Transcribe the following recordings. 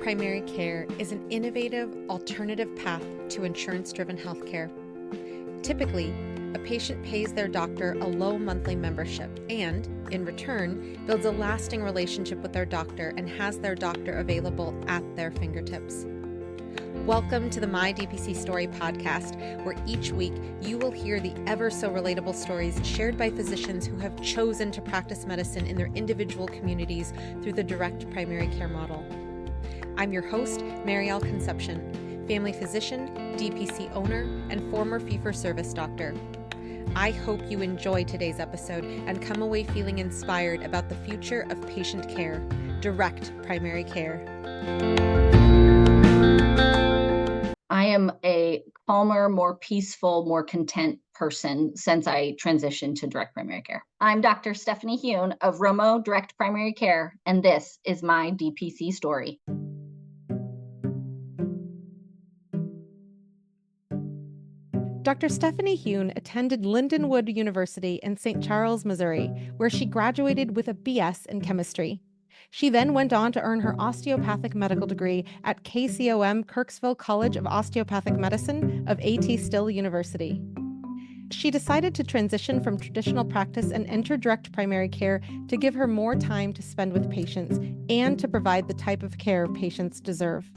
Primary Care is an innovative, alternative path to insurance-driven healthcare. Typically, a patient pays their doctor a low monthly membership and, in return, builds a lasting relationship with their doctor and has their doctor available at their fingertips. Welcome to the My DPC Story podcast, where each week you will hear the ever so relatable stories shared by physicians who have chosen to practice medicine in their individual communities through the direct primary care model. I'm your host, Marielle Concepcion, family physician, DPC owner, and former fee-for-service doctor. I hope you enjoy today's episode and come away feeling inspired about the future of patient care, direct primary care. I am a calmer, more peaceful, more content person since I transitioned to direct primary care. I'm Dr. Stephanie Huhn of RoMo Direct Primary Care, and this is my DPC story. Dr. Stephanie Huhn attended Lindenwood University in St. Charles, Missouri, where she graduated with a BS in chemistry. She then went on to earn her osteopathic medical degree at KCOM Kirksville College of Osteopathic Medicine of A.T. Still University. She decided to transition from traditional practice and enter direct primary care to give her more time to spend with patients and to provide the type of care patients deserve.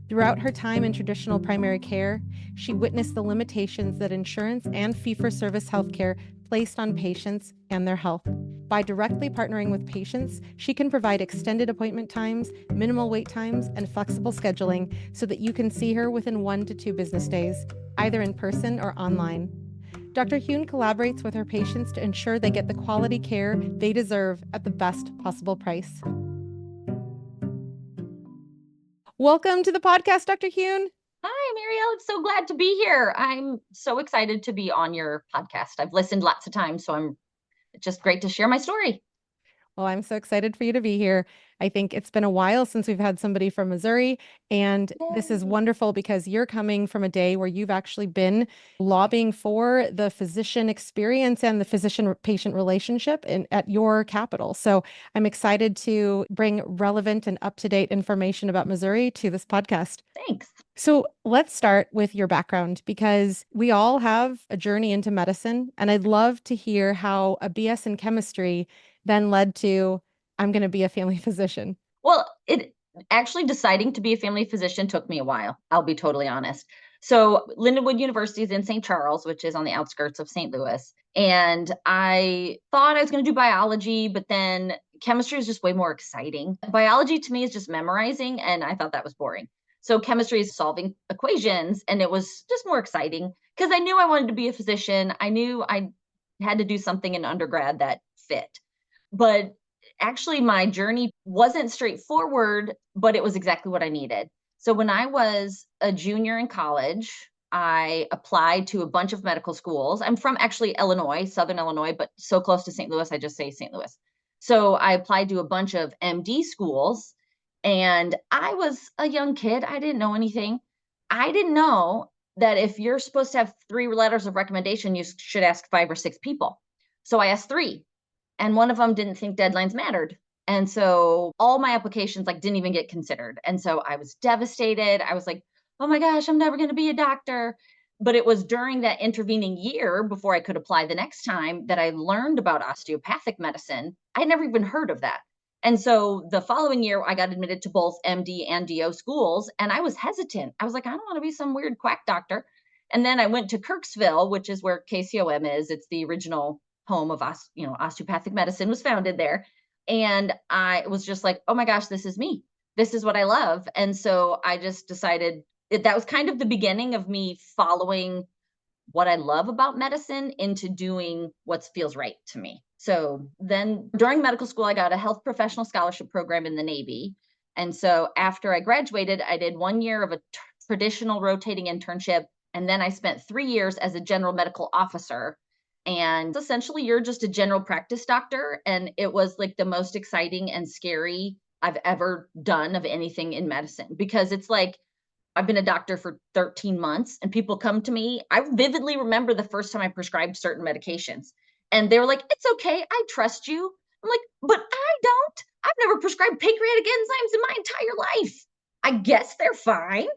Throughout her time in traditional primary care, she witnessed the limitations that insurance and fee-for-service healthcare placed on patients and their health. By directly partnering with patients, she can provide extended appointment times, minimal wait times, and flexible scheduling so that you can see her within 1 to 2 business days, either in person or online. Dr. Huhn collaborates with her patients to ensure they get the quality care they deserve at the best possible price. Welcome to the podcast, Dr. Huhn. Hi, Marielle. I'm so glad to be here. I'm so excited to be on your podcast. I've listened lots of times, so I'm just great to share my story. Well, I'm so excited for you to be here. I think it's been a while since we've had somebody from Missouri, and this is wonderful because you're coming from a day where you've actually been lobbying for the physician experience and the physician-patient relationship at your capital. So I'm excited to bring relevant and up-to-date information about Missouri to this podcast. Thanks. So let's start with your background because we all have a journey into medicine, and I'd love to hear how a BS in chemistry then led to, I'm going to be a family physician. Well, it actually deciding to be a family physician took me a while. I'll be totally honest. So Lindenwood University is in St. Charles, which is on the outskirts of St. Louis. And I thought I was going to do biology, but then chemistry is just way more exciting. Biology to me is just memorizing, and I thought that was boring. So chemistry is solving equations, and it was just more exciting because I knew I wanted to be a physician. I knew I had to do something in undergrad that fit. But actually, my journey wasn't straightforward, but it was exactly what I needed. So when I was a junior in college, I applied to a bunch of medical schools. I'm from actually Illinois, Southern Illinois, but so close to St. Louis, I just say St. Louis. So I applied to a bunch of MD schools, and I was a young kid. I didn't know anything. I didn't know that if you're supposed to have 3 letters of recommendation, you should ask 5 or 6 people. So I asked 3. And one of them didn't think deadlines mattered. And so all my applications didn't even get considered. And so I was devastated. I was like, oh my gosh, I'm never going to be a doctor. But it was during that intervening year before I could apply the next time that I learned about osteopathic medicine. I'd never even heard of that. And so the following year, I got admitted to both MD and DO schools. And I was hesitant. I was like, I don't want to be some weird quack doctor. And then I went to Kirksville, which is where KCOM is. It's the original home of osteopathic medicine, was founded there. And I was just like, oh my gosh, this is me. This is what I love. And so I just decided that was kind of the beginning of me following what I love about medicine into doing what feels right to me. So then during medical school, I got a health professional scholarship program in the Navy. And so after I graduated, I did 1 year of a traditional rotating internship. And then I spent 3 years as a general medical officer. And essentially, you're just a general practice doctor. And it was like the most exciting and scary I've ever done of anything in medicine, because it's like I've been a doctor for 13 months and people come to me. I vividly remember the first time I prescribed certain medications and they were like, it's okay. I trust you. I'm like, but I don't. I've never prescribed pancreatic enzymes in my entire life. I guess they're fine.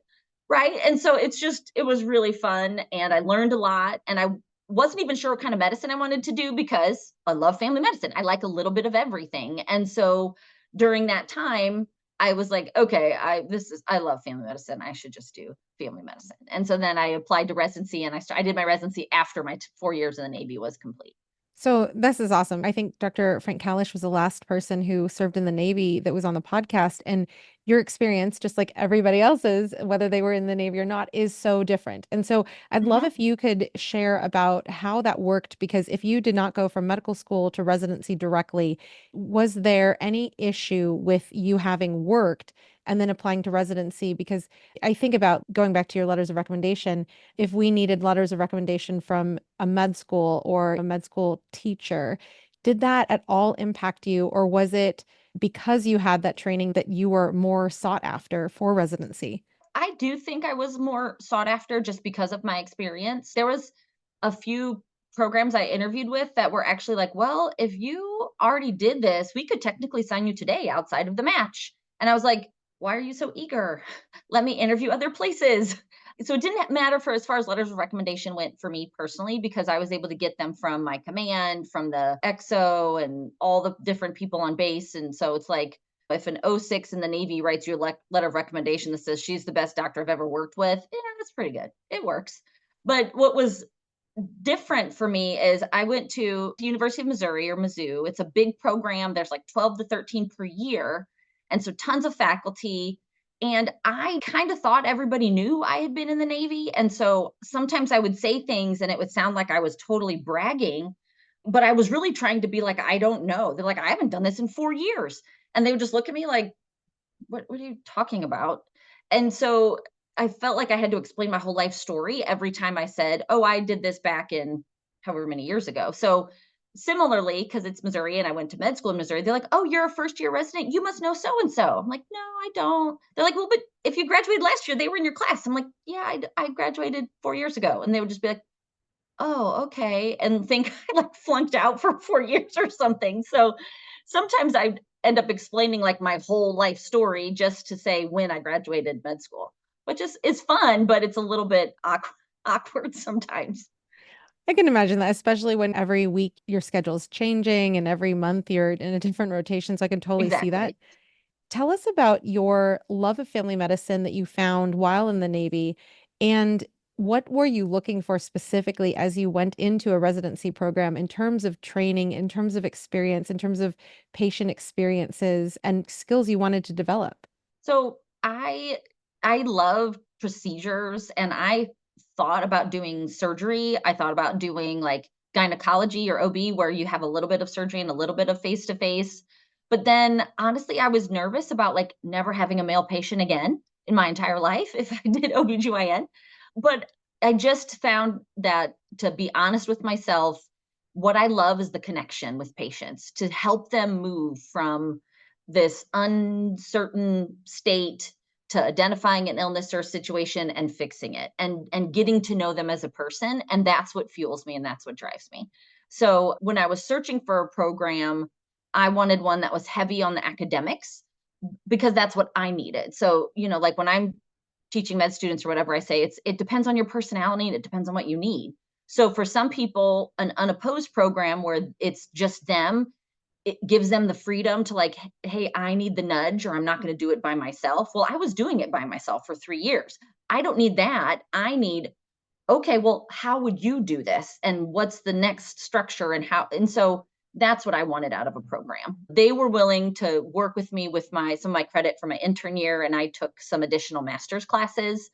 Right. And so it was really fun. And I learned a lot. And I wasn't even sure what kind of medicine I wanted to do because I love family medicine. I like a little bit of everything. And so during that time, I was like, okay, I love family medicine. I should just do family medicine. And so then I applied to residency and I did my residency after my 4 years in the Navy was complete. So this is awesome. I think Dr. Frank Kalish was the last person who served in the Navy that was on the podcast. And your experience, just like everybody else's, whether they were in the Navy or not, is so different. And so I'd love Mhm. if you could share about how that worked, because if you did not go from medical school to residency directly, was there any issue with you having worked and then applying to residency? Because I think about going back to your letters of recommendation, if we needed letters of recommendation from a med school or a med school teacher, did that at all impact you, or was it because you had that training that you were more sought after for residency? I do think I was more sought after just because of my experience. There was a few programs I interviewed with that were actually like, "Well, if you already did this, we could technically sign you today outside of the match." And I was like, "Why are you so eager? Let me interview other places." So it didn't matter for as far as letters of recommendation went for me personally because I was able to get them from my command, from the XO and all the different people on base. And so it's like if an O6 in the Navy writes you a letter of recommendation that says she's the best doctor I've ever worked with, yeah, that's pretty good. It works. But what was different for me is I went to the University of Missouri or Mizzou. It's a big program. There's like 12 to 13 per year. And so tons of faculty. And I kind of thought everybody knew I had been in the Navy. And so sometimes I would say things and it would sound like I was totally bragging, but I was really trying to be like, I don't know. They're like, I haven't done this in 4 years. And they would just look at me like, what are you talking about? And so I felt like I had to explain my whole life story every time I said, "Oh, I did this back in however many years ago." So similarly, because it's Missouri and I went to med school in Missouri, they're like, "Oh, you're a first year resident. You must know so and so." I'm like, "No, I don't." They're like, "Well, but if you graduated last year, they were in your class." I'm like, "Yeah, I graduated 4 years ago." And they would just be like, "Oh, okay," and think I, like, flunked out for 4 years or something. So, sometimes I end up explaining, like, my whole life story just to say when I graduated med school, which is fun, but it's a little bit awkward sometimes. I can imagine that, especially when every week your schedule is changing and every month you're in a different rotation. So I can totally see that. Exactly. Tell us about your love of family medicine that you found while in the Navy, and what were you looking for specifically as you went into a residency program in terms of training, in terms of experience, in terms of patient experiences and skills you wanted to develop? So, I love procedures, and I thought about doing surgery. I thought about doing, like, gynecology or OB where you have a little bit of surgery and a little bit of face to face. But then, honestly, I was nervous about, like, never having a male patient again in my entire life if I did OBGYN. But I just found that, to be honest with myself, what I love is the connection with patients, to help them move from this uncertain state to identifying an illness or situation and fixing it and getting to know them as a person, and that's what fuels me and that's what drives me. So when I was searching for a program, I wanted one that was heavy on the academics because that's what I needed. So, like when I'm teaching med students or whatever, I say it depends on your personality and it depends on what you need. So for some people, an unopposed program where it's just them, it gives them the freedom to, like, hey, I need the nudge or I'm not going to do it by myself. Well, I was doing it by myself for 3 years. I don't need that. I need, okay, well, how would you do this? And what's the next structure and how? And so that's what I wanted out of a program. They were willing to work with me with some of my credit for my intern year. And I took some additional master's classes,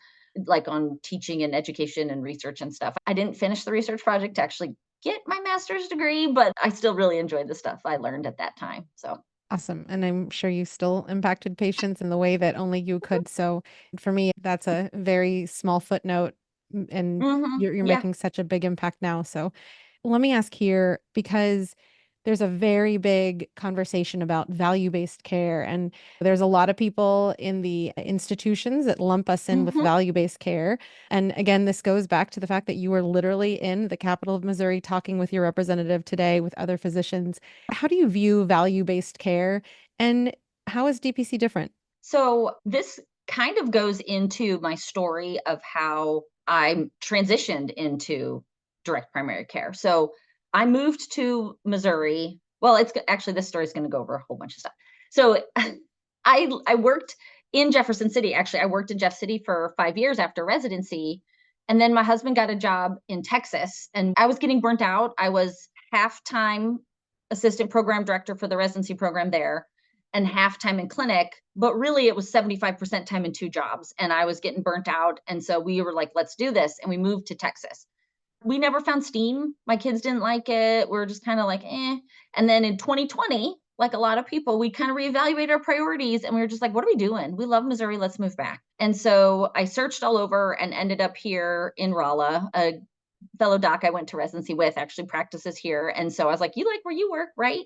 like on teaching and education and research and stuff. I didn't finish the research project to actually get my master's degree, but I still really enjoyed the stuff I learned at that time. So, Awesome. And I'm sure you still impacted patients in the way that only you could. So for me, that's a very small footnote, and you're yeah. making such a big impact now. So let me ask here, because there's a very big conversation about value-based care, and there's a lot of people in the institutions that lump us in with hmm value-based care. And again, this goes back to the fact that you were literally in the capital of Missouri talking with your representative today with other physicians. How do you view value-based care, and how is DPC different? So this kind of goes into my story of how I transitioned into direct primary care. So I moved to Missouri. Well, it's actually, this story is going to go over a whole bunch of stuff. So I worked in Jefferson City. Actually, I worked in Jeff City for 5 years after residency. And then my husband got a job in Texas and I was getting burnt out. I was half-time assistant program director for the residency program there and half-time in clinic, but really it was 75% time in two jobs and I was getting burnt out. And so we were like, let's do this. And we moved to Texas. We never found steam. My kids didn't like it. We are just kind of like, eh. And then in 2020, like a lot of people, we kind of reevaluated our priorities and we were just like, what are we doing? We love Missouri. Let's move back. And so I searched all over and ended up here in Rolla. A fellow doc I went to residency with actually practices here. And so I was like, you like where you work, right?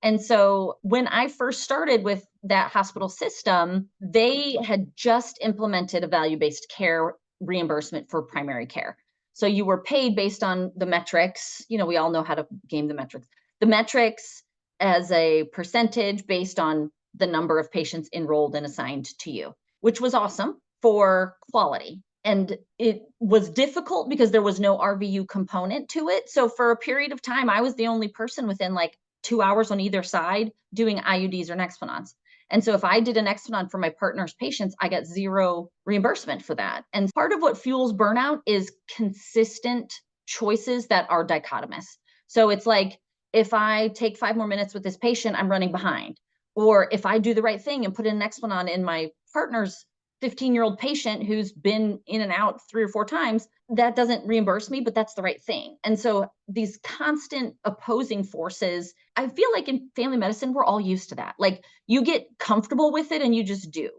And so when I first started with that hospital system, they had just implemented a value-based care reimbursement for primary care. So you were paid based on the metrics. You know, we all know how to game the metrics. The metrics as a percentage based on the number of patients enrolled and assigned to you, which was awesome for quality. And it was difficult because there was no RVU component to it. So for a period of time, I was the only person within like 2 hours on either side doing IUDs or Nexplanons. And so if I did an Nexplanon for my partner's patients, I got zero reimbursement for that. And part of what fuels burnout is consistent choices that are dichotomous. So it's like, if I take 5 more minutes with this patient, I'm running behind. Or if I do the right thing and put in an Nexplanon in my partner's 15-year-old patient who's been in and out 3 or 4 times, that doesn't reimburse me, but that's the right thing. And so these constant opposing forces, I feel like in family medicine, we're all used to that. Like you get comfortable with it and you just do.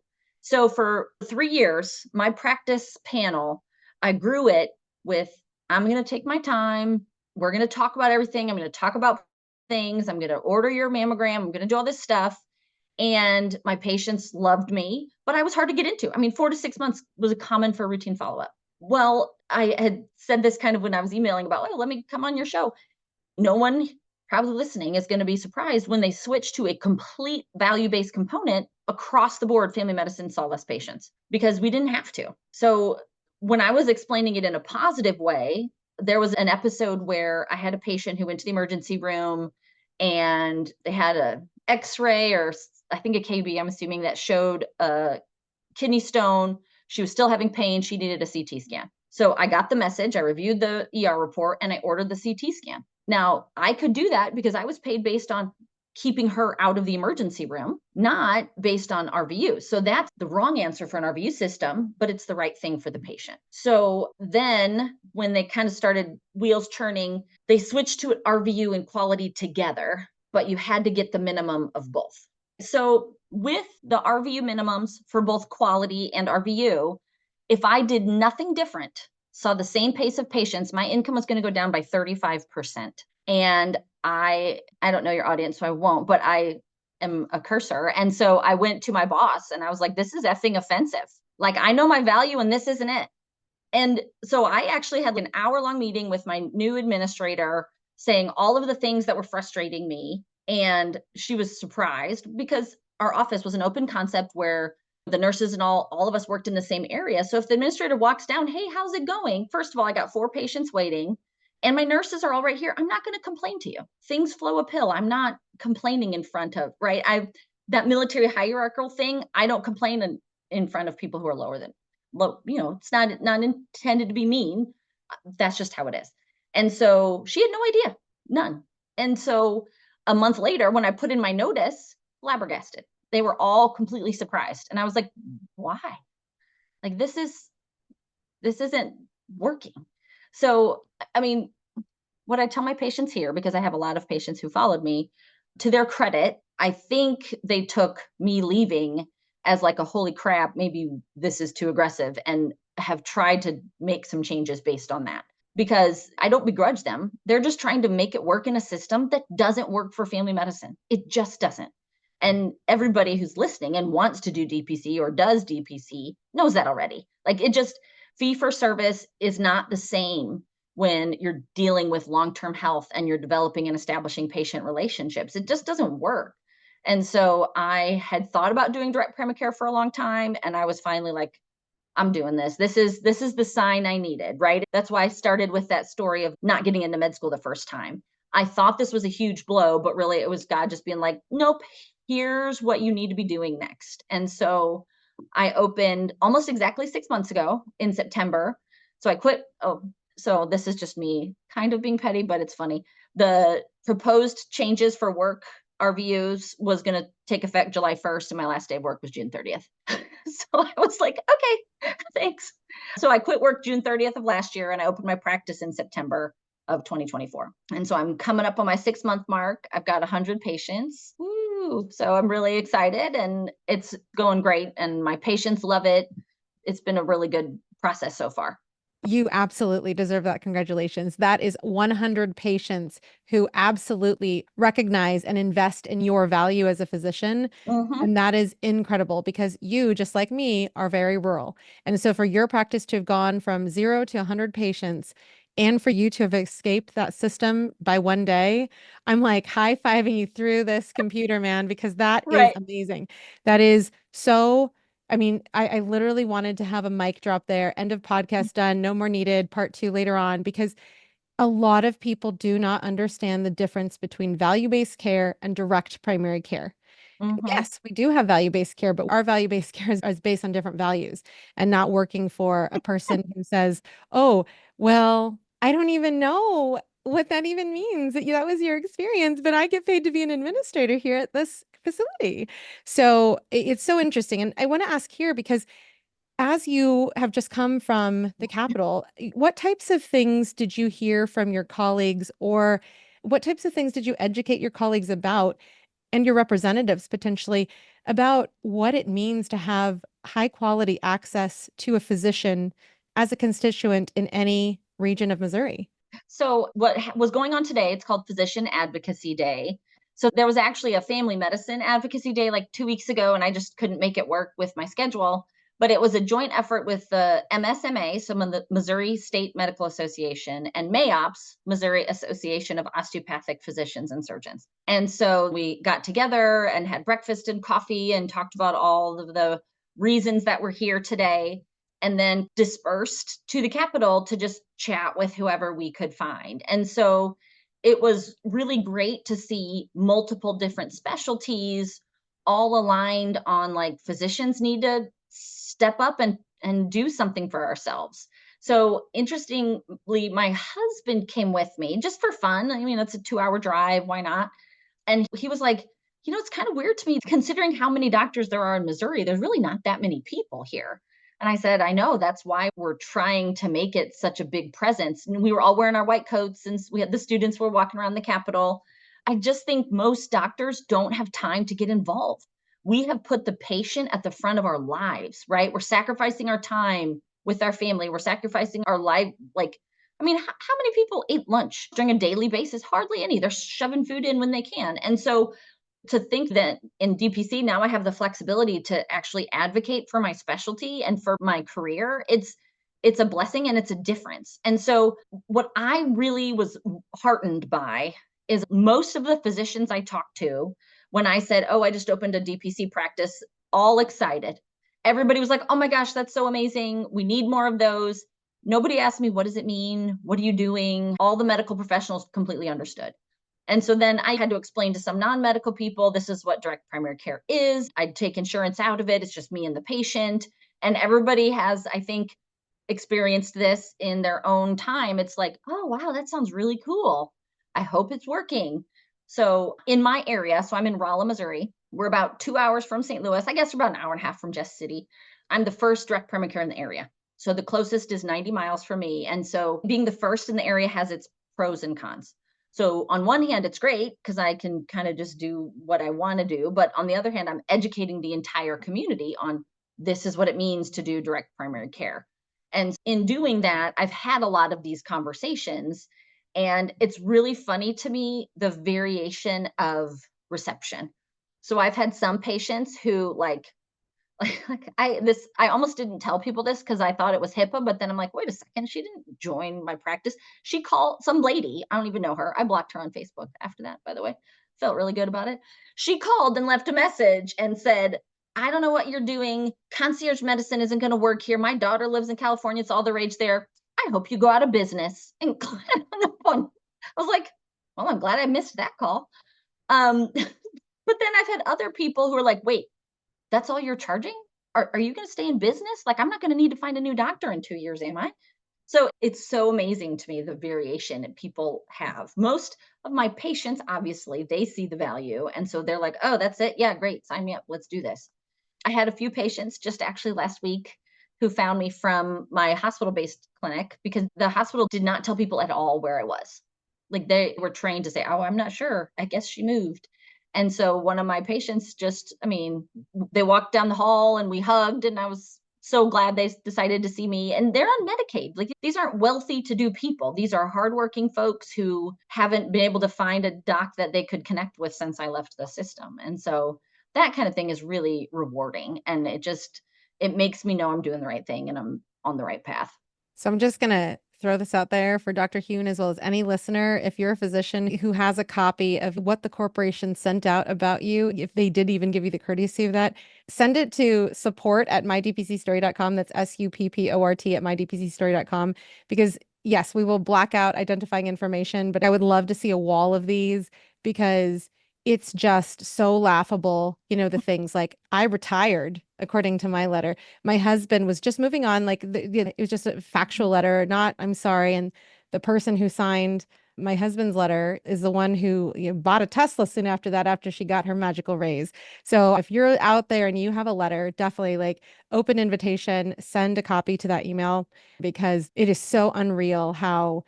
So for 3 years, my practice panel, I grew it with, I'm going to take my time. We're going to talk about everything. I'm going to talk about things. I'm going to order your mammogram. I'm going to do all this stuff. And my patients loved me, but I was hard to get into. I mean, 4 to 6 months was common for routine follow-up. Well, I had said this kind of when I was emailing about, oh, let me come on your show. No one probably listening is going to be surprised when they switch to a complete value-based component across the board. Family medicine saw less patients because we didn't have to. So when I was explaining it in a positive way, there was an episode where I had a patient who went to the emergency room and they had a x-ray or I think a KB, I'm assuming, that showed a kidney stone. She was still having pain. She needed a CT scan. So I got the message, I reviewed the ER report, and I ordered the CT scan. Now, I could do that because I was paid based on keeping her out of the emergency room, not based on RVU. So that's the wrong answer for an RVU system, but it's the right thing for the patient. So then when they kind of started wheels churning, they switched to RVU and quality together, but you had to get the minimum of both. So with the RVU minimums for both quality and RVU, if I did nothing different, saw the same pace of patients, my income was going to go down by 35%. And I don't know your audience, so I won't, but I am a cursor. And so I went to my boss and I was like, this is effing offensive. Like, I know my value and this isn't it. And so I actually had an hour-long meeting with my new administrator saying all of the things that were frustrating me. And she was surprised because our office was an open concept where the nurses and all of us worked in the same area. So if the administrator walks down, hey, how's it going? First of all, I got 4 patients waiting and my nurses are all right here. I'm not going to complain to you. Things flow uphill. I'm not complaining in front of, right? That military hierarchical thing, I don't complain in front of people who are lower than, you know, it's not intended to be mean. That's just how it is. And so she had no idea, none. And so a month later, when I put in my notice, flabbergasted. They were all completely surprised. And I was like, why? Like, this isn't working. So, I mean, what I tell my patients here, because I have a lot of patients who followed me, to their credit, I think they took me leaving as like a holy crap, maybe this is too aggressive, and have tried to make some changes based on that. Because I don't begrudge them. They're just trying to make it work in a system that doesn't work for family medicine. It just doesn't. And everybody who's listening and wants to do DPC or does DPC knows that already. Like, it just, fee for service is not the same when you're dealing with long-term health and you're developing and establishing patient relationships. It just doesn't work. And so I had thought about doing direct primary care for a long time. And I was finally like, I'm doing this. This is the sign I needed, right? That's why I started with that story of not getting into med school the first time. I thought this was a huge blow, but really it was God just being like, nope, here's what you need to be doing next. And so I opened almost exactly 6 months ago in September. So I quit. Oh, so this is just me kind of being petty, but it's funny. The proposed changes for work RVUs was going to take effect July 1st, and my last day of work was June 30th. So I was like, okay, thanks. So I quit work June 30th of last year and I opened my practice in September of 2024. And so I'm coming up on my 6 month mark. I've got 100 patients. Woo! So I'm really excited and it's going great. And my patients love it. It's been a really good process so far. You absolutely deserve that. Congratulations. That is 100 patients who absolutely recognize and invest in your value as a physician. Mm-hmm. And that is incredible because you, just like me, are very rural. And so for your practice to have gone from 0 to 100 patients and for you to have escaped that system by one day, I'm like high-fiving you through this computer, man, because that is Right. amazing. That is so I mean, I literally wanted to have a mic drop there. End of podcast done. No more needed. Part two later on, because a lot of people do not understand the difference between value-based care and direct primary care. Mm-hmm. Yes, we do have value-based care, but our value-based care is based on different values and not working for a person who says, oh, well, I don't even know what that even means. That was your experience, but I get paid to be an administrator here at this facility. So it's so interesting. And I want to ask here because as you have just come from the Capitol, what types of things did you hear from your colleagues, or what types of things did you educate your colleagues about and your representatives potentially about what it means to have high quality access to a physician as a constituent in any region of Missouri? So, what was going on today, it's called Physician Advocacy Day. So, there was actually a family medicine advocacy day like 2 weeks ago, and I just couldn't make it work with my schedule. But it was a joint effort with the MSMA, some of the Missouri State Medical Association, and MAOPS, Missouri Association of Osteopathic Physicians and Surgeons. And so we got together and had breakfast and coffee and talked about all of the reasons that we're here today and then dispersed to the Capitol to just chat with whoever we could find. And so it was really great to see multiple different specialties all aligned on like physicians need to step up and do something for ourselves. So interestingly, my husband came with me just for fun. I mean, it's a 2 hour drive. Why not? And he was like, it's kind of weird to me considering how many doctors there are in Missouri. There's really not that many people here. And I said, I know that's why we're trying to make it such a big presence. And we were all wearing our white coats since we had the students were walking around the Capitol. I just think most doctors don't have time to get involved. We have put the patient at the front of our lives, right? We're sacrificing our time with our family. We're sacrificing our life. Like, I mean, how many people ate lunch during a daily basis? Hardly any. They're shoving food in when they can. And so to think that in DPC now I have the flexibility to actually advocate for my specialty and for my career, it's a blessing and it's a difference. And so what I really was heartened by is most of the physicians I talked to when I said, "Oh, I just opened a DPC practice," all excited. Everybody was like, "Oh my gosh, that's so amazing. We need more of those." Nobody asked me, "What does it mean? What are you doing?" All the medical professionals completely understood. And so then I had to explain to some non medical people this is what direct primary care is. I'd take insurance out of it. It's just me and the patient. And everybody has, I think, experienced this in their own time. It's like, oh, wow, that sounds really cool. I hope it's working. So in my area, so I'm in Rolla, Missouri. We're about 2 hours from St. Louis. I guess we're about an hour and a half from Jess City. I'm the first direct primary care in the area. So the closest is 90 miles from me. And so being the first in the area has its pros and cons. So on one hand, it's great because I can kind of just do what I want to do. But on the other hand, I'm educating the entire community on this is what it means to do direct primary care. And in doing that, I've had a lot of these conversations. And it's really funny to me the variation of reception. So I've had some patients who I almost didn't tell people this because I thought it was HIPAA, but then I'm like, wait a second, she didn't join my practice. She called some lady, I don't even know her. I blocked her on Facebook after that, by the way. felt really good about it. She called and left a message and said, I don't know what you're doing. Concierge medicine isn't going to work here. My daughter lives in California. It's all the rage there. I hope you go out of business. And hung the phone. I was like, well, I'm glad I missed that call. But then I've had other people who are like, wait, that's all you're charging? Are you going to stay in business? Like, I'm not going to need to find a new doctor in 2 years, am I? So it's so amazing to me the variation that people have. Most of my patients, obviously, they see the value. And so they're like, oh, that's it. Yeah, great. Sign me up. Let's do this. I had a few patients just actually last week who found me from my hospital based clinic because the hospital did not tell people at all where I was. Like they were trained to say, oh, I'm not sure. I guess she moved. And so one of my patients just, I mean, they walked down the hall and we hugged, and I was so glad they decided to see me. And they're on Medicaid. Like these aren't wealthy to do people. These are hardworking folks who haven't been able to find a doc that they could connect with since I left the system. And so that kind of thing is really rewarding. And it makes me know I'm doing the right thing and I'm on the right path. So I'm just going to throw this out there for Dr. Huhn as well as any listener. If you're a physician who has a copy of what the corporation sent out about you, if they did even give you the courtesy of that, send it to support@mydpcstory.com. That's SUPPORT@mydpcstory.com. Because yes, we will black out identifying information, but I would love to see a wall of these because it's just so laughable. The things like I retired, according to my letter. My husband was just moving on. Like it was just a factual letter, not I'm sorry. And the person who signed my husband's letter is the one who bought a Tesla soon after that, after she got her magical raise. So if you're out there and you have a letter, definitely like open invitation, send a copy to that email because it is so unreal how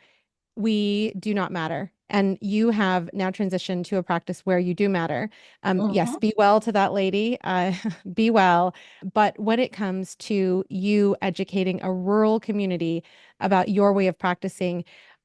we do not matter. And you have now transitioned to a practice where you do matter. Yes, Mhm. be well to that lady, be well. But when it comes to you educating a rural community about your way of practicing,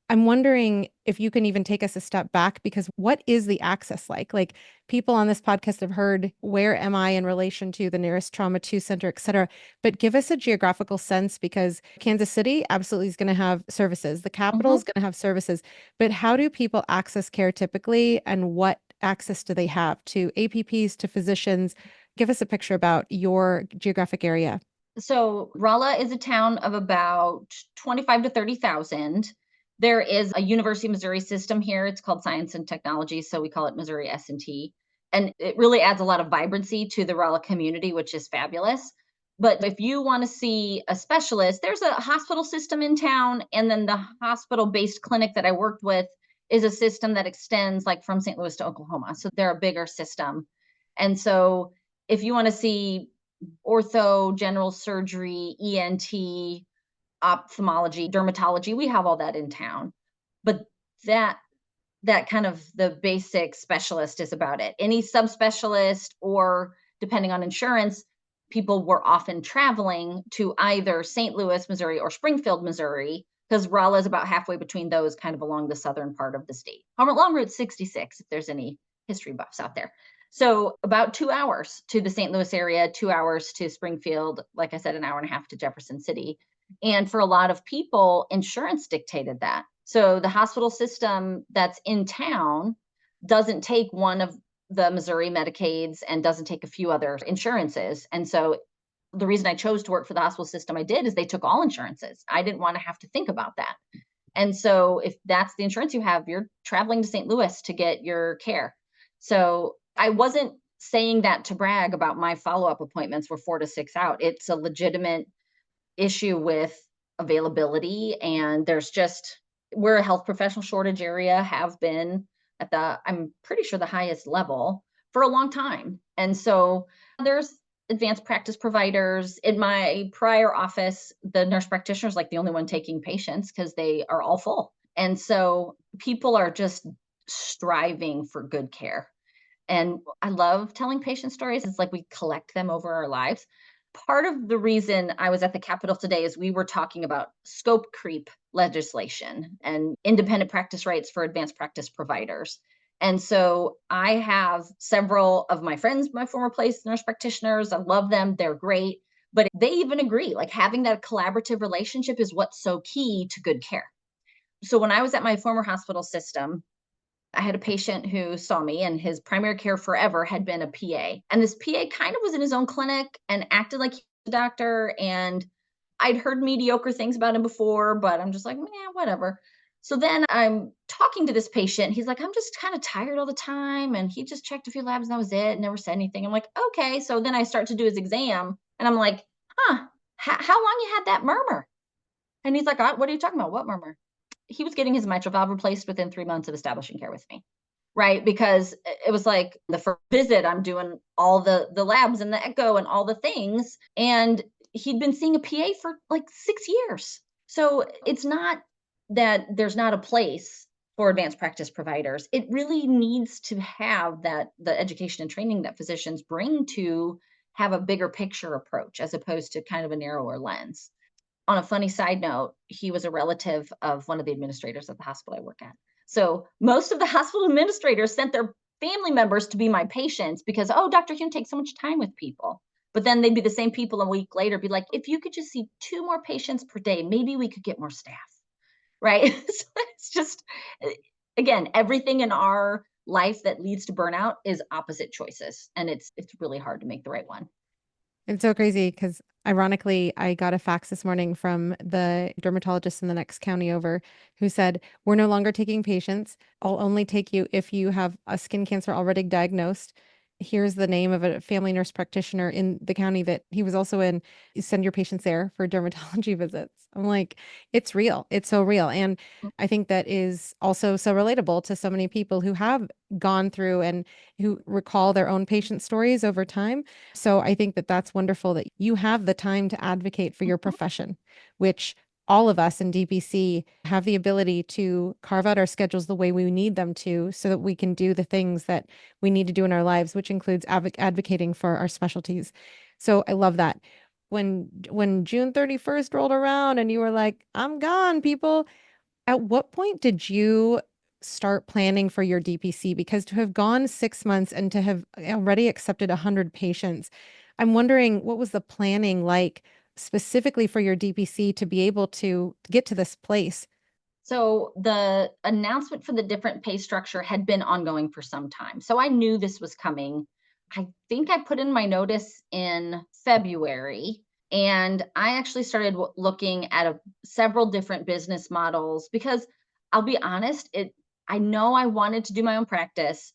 I'm wondering if you can even take us a step back because what is the access like? Like people on this podcast have heard, where am I in relation to the nearest trauma 2 center, et cetera. But give us a geographical sense because Kansas City absolutely is going to have services. The capital Mhm. is going to have services. But how do people access care typically and what access do they have to APPs, to physicians? Give us a picture about your geographic area. So Rolla is a town of about 25 to 30,000. There is a University of Missouri system here. It's called Science and Technology, so we call it Missouri S&T. And it really adds a lot of vibrancy to the Rolla community, which is fabulous. But if you want to see a specialist, there's a hospital system in town, and then the hospital-based clinic that I worked with is a system that extends like from St. Louis to Oklahoma. So they're a bigger system. And so if you want to see ortho, general surgery, ENT, ophthalmology, dermatology. We have all that in town. But that that kind of the basic specialist is about it. Any subspecialist or depending on insurance, people were often traveling to either St. Louis, Missouri or Springfield, Missouri, because Rolla is about halfway between those, kind of along the southern part of the state. Along Route 66, if there's any history buffs out there. So about 2 hours to the St. Louis area, 2 hours to Springfield, like I said, an hour and a half to Jefferson City. And for a lot of people, insurance dictated that. So the hospital system that's in town doesn't take one of the Missouri Medicaids and doesn't take a few other insurances. And so the reason I chose to work for the hospital system I did is they took all insurances. I didn't want to have to think about that. And so if that's the insurance you have, you're traveling to St. Louis to get your care. So I wasn't saying that to brag about my follow-up appointments were 4 to 6 out. It's a legitimate issue with availability, and we're a health professional shortage area, have been at I'm pretty sure the highest level for a long time. And so there's advanced practice providers. In my prior office, the nurse practitioner is like the only one taking patients because they are all full. And so people are just striving for good care. And I love telling patient stories. It's like we collect them over our lives. Part of the reason I was at the Capitol today is we were talking about scope creep legislation and independent practice rights for advanced practice providers. And so I have several of my friends, my former place nurse practitioners. I love them. They're great. But they even agree, like having that collaborative relationship is what's so key to good care. So when I was at my former hospital system, I had a patient who saw me, and his primary care forever had been a PA. And this PA kind of was in his own clinic and acted like he was a doctor. And I'd heard mediocre things about him before, but I'm just like, man, whatever. So then I'm talking to this patient. He's like, I'm just kind of tired all the time. And he just checked a few labs and that was it. Never said anything. I'm like, okay. So then I start to do his exam and I'm like, huh, how long you had that murmur? And he's like, what are you talking about? What murmur? He was getting his mitral valve replaced within 3 months of establishing care with me. Right. Because it was like the first visit, I'm doing all the labs and the echo and all the things. And he'd been seeing a PA for like 6 years. So it's not that there's not a place for advanced practice providers. It really needs to have that the education and training that physicians bring to have a bigger picture approach as opposed to kind of a narrower lens. On a funny side note, he was a relative of one of the administrators at the hospital I work at. So most of the hospital administrators sent their family members to be my patients because, oh, Dr. Huhn takes so much time with people. But then they'd be the same people a week later, be like, if you could just see two more patients per day, maybe we could get more staff. Right. So it's just, again, everything in our life that leads to burnout is opposite choices. And it's really hard to make the right one. It's so crazy because ironically, I got a fax this morning from the dermatologist in the next county over who said, we're no longer taking patients. I'll only take you if you have a skin cancer already diagnosed. Here's the name of a family nurse practitioner in the county that he was also in. You send your patients there for dermatology visits. I'm like, it's real. It's so real. And I think that is also so relatable to so many people who have gone through and who recall their own patient stories over time. So I think that that's wonderful that you have the time to advocate for your Mhm. profession, which all of us in DPC have the ability to carve out our schedules the way we need them to so that we can do the things that we need to do in our lives, which includes advocating for our specialties. So I love that. When June 31st rolled around and you were like, I'm gone, people, at what point did you start planning for your DPC? Because to have gone 6 months and to have already accepted 100 patients, I'm wondering what was the planning like specifically for your DPC to be able to get to this place? So the announcement for the different pay structure had been ongoing for some time. So I knew this was coming. I think I put in my notice in February and I actually started looking at several different business models because I'll be honest, I know I wanted to do my own practice.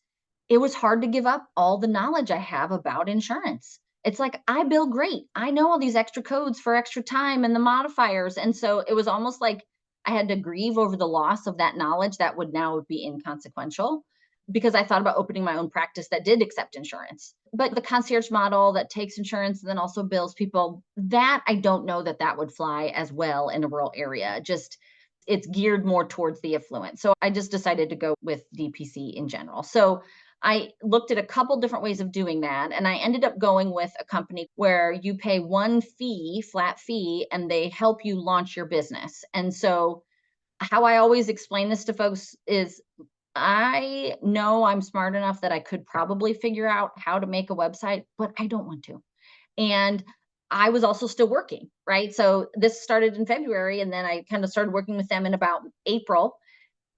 It was hard to give up all the knowledge I have about insurance. It's like I bill great. I know all these extra codes for extra time and the modifiers. And so it was almost like I had to grieve over the loss of that knowledge that would now be inconsequential because I thought about opening my own practice that did accept insurance. But the concierge model that takes insurance and then also bills people, that I don't know that that would fly as well in a rural area. Just it's geared more towards the affluent. So I just decided to go with DPC in general. So I looked at a couple different ways of doing that. And I ended up going with a company where you pay one fee, flat fee, and they help you launch your business. And so, how I always explain this to folks is I know I'm smart enough that I could probably figure out how to make a website, but I don't want to. And I was also still working, right? So this started in February, and then I kind of started working with them in about April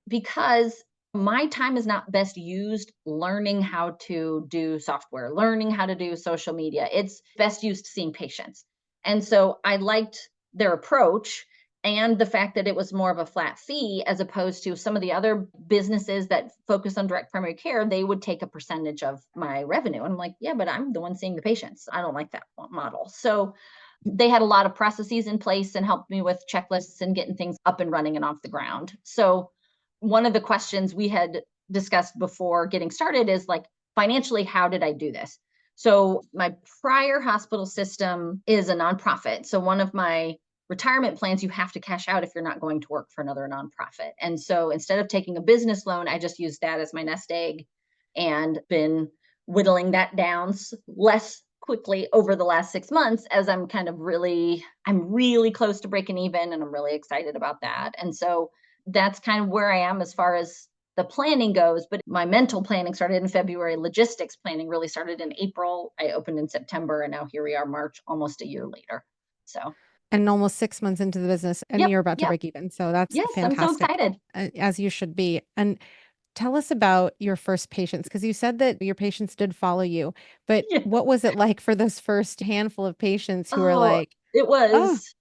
because my time is not best used learning how to do software, learning how to do social media. It's best used seeing patients. And so I liked their approach and the fact that it was more of a flat fee as opposed to some of the other businesses that focus on direct primary care. They would take a percentage of my revenue. And I'm like, yeah, but I'm the one seeing the patients. I don't like that model. So they had a lot of processes in place and helped me with checklists and getting things up and running and off the ground. So one of the questions we had discussed before getting started is like, financially, how did I do this? So my prior hospital system is a nonprofit. So one of my retirement plans, you have to cash out if you're not going to work for another nonprofit. And so instead of taking a business loan, I just used that as my nest egg and been whittling that down less quickly over the last 6 months as I'm really close to breaking even and I'm really excited about that. And so that's kind of where I am as far as the planning goes. But my mental planning started in February. Logistics planning really started in April. I opened in September, and now here we are, March, almost a year later. So, And almost 6 months into the business, and yep, you're about to yep, break even. So that's yes, I'm so fantastic, excited. as you should be. And Tell us about your first patients, because you said that your patients did follow you, but Yeah. what was it like for those first handful of patients who were Oh, like, it "Oh, was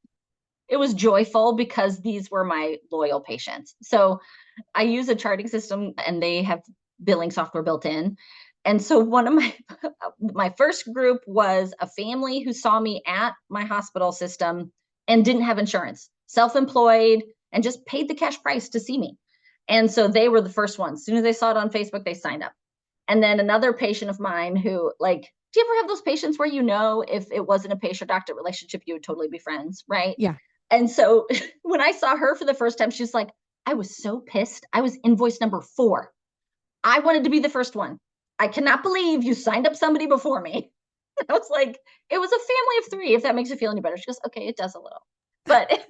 it was joyful because these were my loyal patients. So I use a charting system and they have billing software built in. And so one of my my first group was a family who saw me at my hospital system and didn't have insurance, self-employed, and just paid the cash price to see me. And so they were the first ones. As soon as they saw it on Facebook, they signed up. And then another patient of mine who, like, do you ever have those patients where, if it wasn't a patient doctor relationship, you would totally be friends, right? yeah." And so when I saw her for the first time, she's like, I was so pissed. I was invoice number 4. I wanted to be the first one. I cannot believe you signed up somebody before me. I was like, it was a family of 3, if that makes you feel any better. She goes, okay, it does a little. But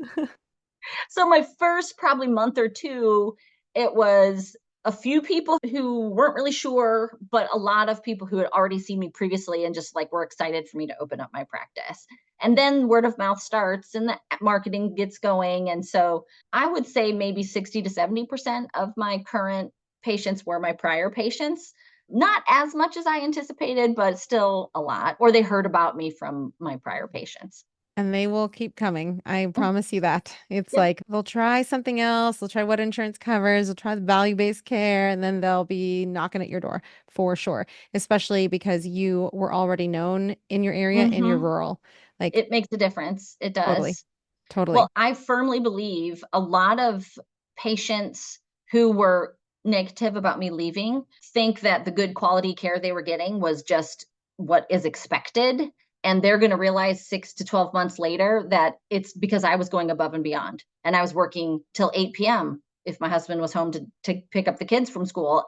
so my first probably month or 2, it was a few people who weren't really sure, but a lot of people who had already seen me previously and just like were excited for me to open up my practice. And then word of mouth starts and the marketing gets going. And so I would say maybe 60 to 70% of my current patients were my prior patients. Not as much as I anticipated, but still a lot. Or they heard about me from my prior patients. And they will keep coming. I promise you that. It's Yep. like they'll try something else. They'll try what insurance covers. They'll try the value-based care, and then they'll be knocking at your door for sure. Especially because you were already known in your area and you're Hmm. rural. Like It makes a difference. It totally, does. Well, totally. I firmly believe a lot of patients who were negative about me leaving think that the good quality care they were getting was just what is expected. And they're going to realize 6 to 12 months later that it's because I was going above and beyond. And I was working till 8 p.m. if my husband was home to pick up the kids from school,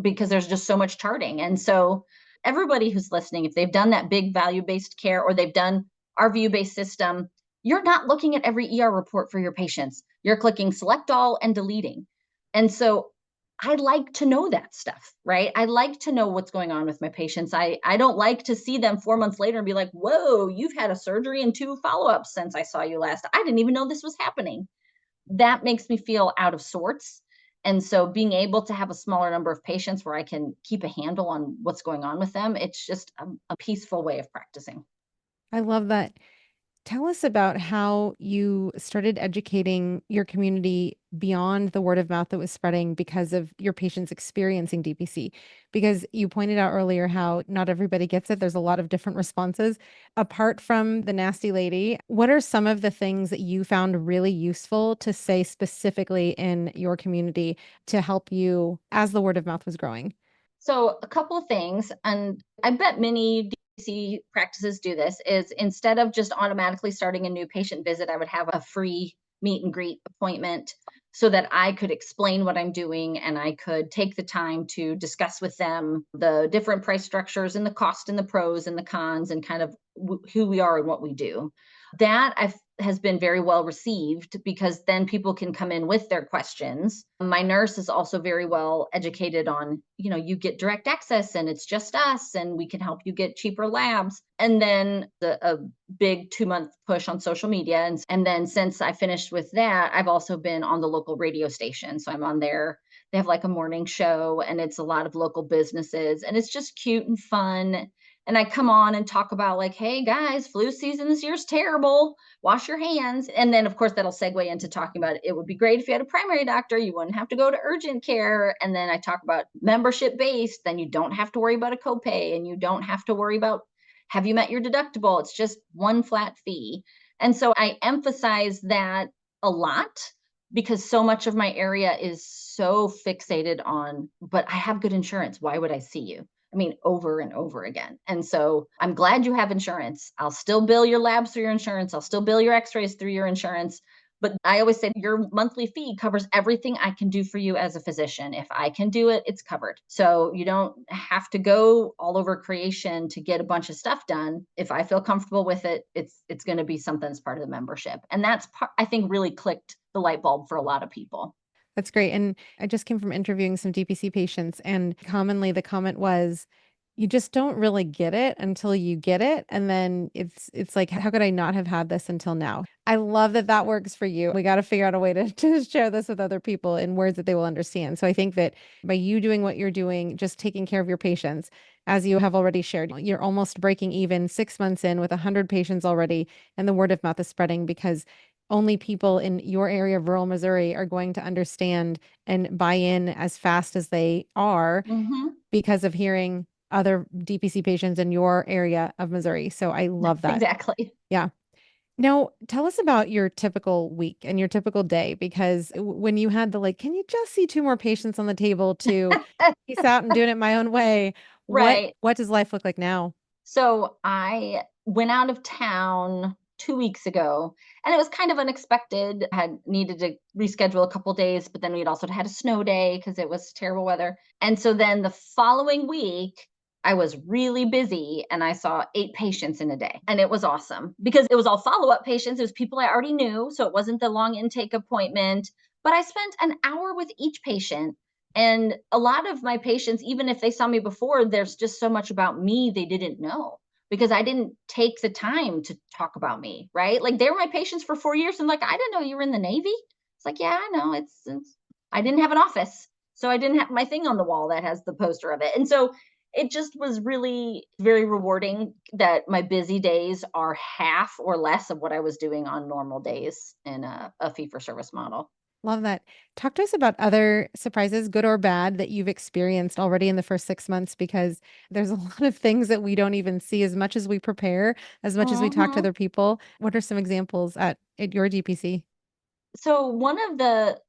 because there's just so much charting. And so, everybody who's listening, if they've done that big value based care or they've done our view based system, you're not looking at every ER report for your patients. You're clicking select all and deleting. And so I like to know that stuff, right? I like to know what's going on with my patients. I don't like to see them 4 months later and be like, whoa, you've had a surgery and 2 follow ups since I saw you last. I didn't even know this was happening. That makes me feel out of sorts. And so being able to have a smaller number of patients where I can keep a handle on what's going on with them, it's just a peaceful way of practicing. I love that. Tell us about how you started educating your community beyond the word of mouth that was spreading because of your patients experiencing DPC. Because you pointed out earlier how not everybody gets it. There's a lot of different responses. Apart from the nasty lady, what are some of the things that you found really useful to say specifically in your community to help you as the word of mouth was growing? So a couple of things, and I bet many DC practices do this, is instead of just automatically starting a new patient visit, I would have a free meet and greet appointment so that I could explain what I'm doing and I could take the time to discuss with them the different price structures and the cost and the pros and the cons and kind of who we are and what we do. Has been very well received because then people can come in with their questions. My nurse is also very well educated on, you get direct access and it's just us and we can help you get cheaper labs. And then a big 2-month push on social media. And then since I finished with that, I've also been on the local radio station. So I'm on there. They have like a morning show and it's a lot of local businesses and it's just cute and fun. And I come on and talk about like, hey guys, flu season this year's terrible, wash your hands. And then, of course, that'll segue into talking about it would be great if you had a primary doctor. You wouldn't have to go to urgent care. And then I talk about membership based. Then you don't have to worry about a copay and you don't have to worry about have you met your deductible? It's just one flat fee. And so I emphasize that a lot because so much of my area is so fixated on, but I have good insurance. Why would I see you? I mean, over and over again. And so I'm glad you have insurance. I'll still bill your labs through your insurance. I'll still bill your x rays through your insurance. But I always say your monthly fee covers everything I can do for you as a physician. If I can do it, it's covered. So you don't have to go all over creation to get a bunch of stuff done. If I feel comfortable with it, it's going to be something that's part of the membership. And that's I think really clicked the light bulb for a lot of people. That's great. And I just came from interviewing some DPC patients, and commonly the comment was, you just don't really get it until you get it. And then it's like, how could I not have had this until now? I love that that works for you. We got to figure out a way to, to share this with other people in words that they will understand. So I think that by you doing what you're doing, just taking care of your patients, as you have already shared, you're almost breaking even 6 months in with 100 patients already, and the word of mouth is spreading because only people in your area of rural Missouri are going to understand and buy in as fast as they are Mm-hmm. because of hearing other DPC patients in your area of Missouri. So I love that. Exactly. Yeah. Now, tell us about your typical week and your typical day, because when you had the like, can you just see two more patients on the table to peace out and doing it my own way? Right. What does life look like now? So I went out of town 2 weeks ago, and it was kind of unexpected. I had needed to reschedule a couple days, but then we'd also had a snow day because it was terrible weather. And so then the following week, I was really busy and I saw 8 patients in a day. And it was awesome because it was all follow up patients. It was people I already knew. So it wasn't the long intake appointment, but I spent an hour with each patient. And a lot of my patients, even if they saw me before, there's just so much about me they didn't know because I didn't take the time to talk about me, right? Like they were my patients for 4 years and like, I didn't know you were in the Navy. It's like, yeah, I know. I didn't have an office. So I didn't have my thing on the wall that has the poster of it. And so it just was really very rewarding that my busy days are half or less of what I was doing on normal days in a fee for service model. Love that. Talk to us about other surprises, good or bad, that you've experienced already in the first 6 months, because there's a lot of things that we don't even see as much as we prepare, as much as we talk to Mhm. other people. What are some examples at your DPC? So one of the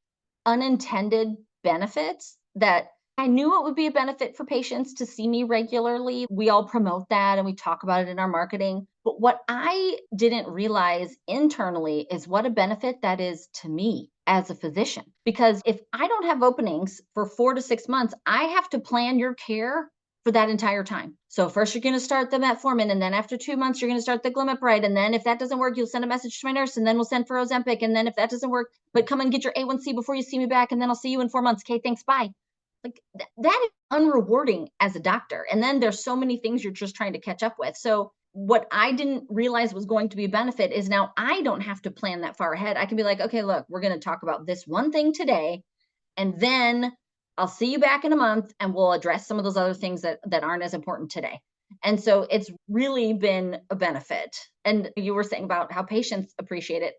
unintended benefits that I knew it would be a benefit for patients to see me regularly. We all promote that and we talk about it in our marketing. But what I didn't realize internally is what a benefit that is to me as a physician. Because if I don't have openings for 4 to 6 months, I have to plan your care for that entire time. So first you're going to start the metformin, and then after 2 months you're going to start the glimepiride, and then if that doesn't work, you'll send a message to my nurse, and then we'll send for Ozempic, and then if that doesn't work, but come and get your A1C before you see me back, and then I'll see you in 4 months. Okay, thanks, bye. Like that is unrewarding as a doctor. And then there's so many things you're just trying to catch up with. So what I didn't realize was going to be a benefit is now I don't have to plan that far ahead. I can be like, okay, look, we're going to talk about this one thing today, and then I'll see you back in a month and we'll address some of those other things that aren't as important today. And so it's really been a benefit. And you were saying about how patients appreciate it.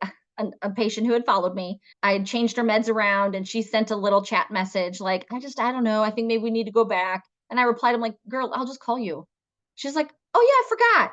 A patient who had followed me, I had changed her meds around and she sent a little chat message like, I don't know, I think maybe we need to go back. And I replied, I'm like, girl, I'll just call you. She's like, oh yeah, I forgot.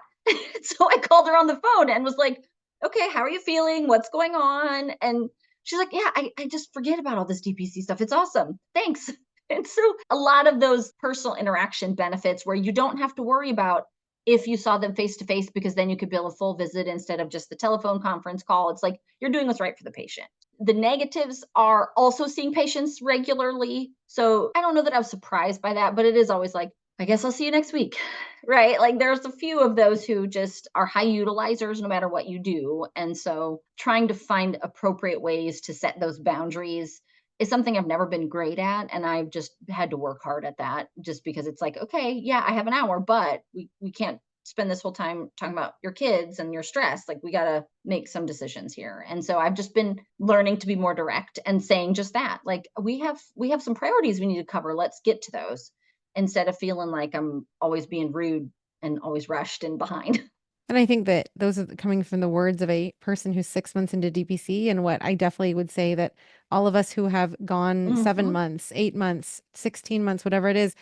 So I called her on the phone and was like, okay, how are you feeling? What's going on? And she's like, yeah, I just forget about all this DPC stuff. It's awesome. Thanks. And so a lot of those personal interaction benefits where you don't have to worry about if you saw them face to face, because then you could bill a full visit instead of just the telephone conference call. It's like you're doing what's right for the patient. The negatives are also seeing patients regularly. So I don't know that I was surprised by that, but it is always like, I guess I'll see you next week. Right? Like there's a few of those who just are high utilizers no matter what you do. And so trying to find appropriate ways to set those boundaries is something I've never been great at. And I've just had to work hard at that just because it's like, okay, yeah, I have an hour, but we can't spend this whole time talking about your kids and your stress. Like we got to make some decisions here. And so I've just been learning to be more direct and saying just that. Like we have some priorities we need to cover. Let's get to those instead of feeling like I'm always being rude and always rushed and behind. And I think that those are coming from the words of a person who's 6 months into DPC. And what I definitely would say that all of us who have gone 7 months, 8 months, 16 months, whatever it is,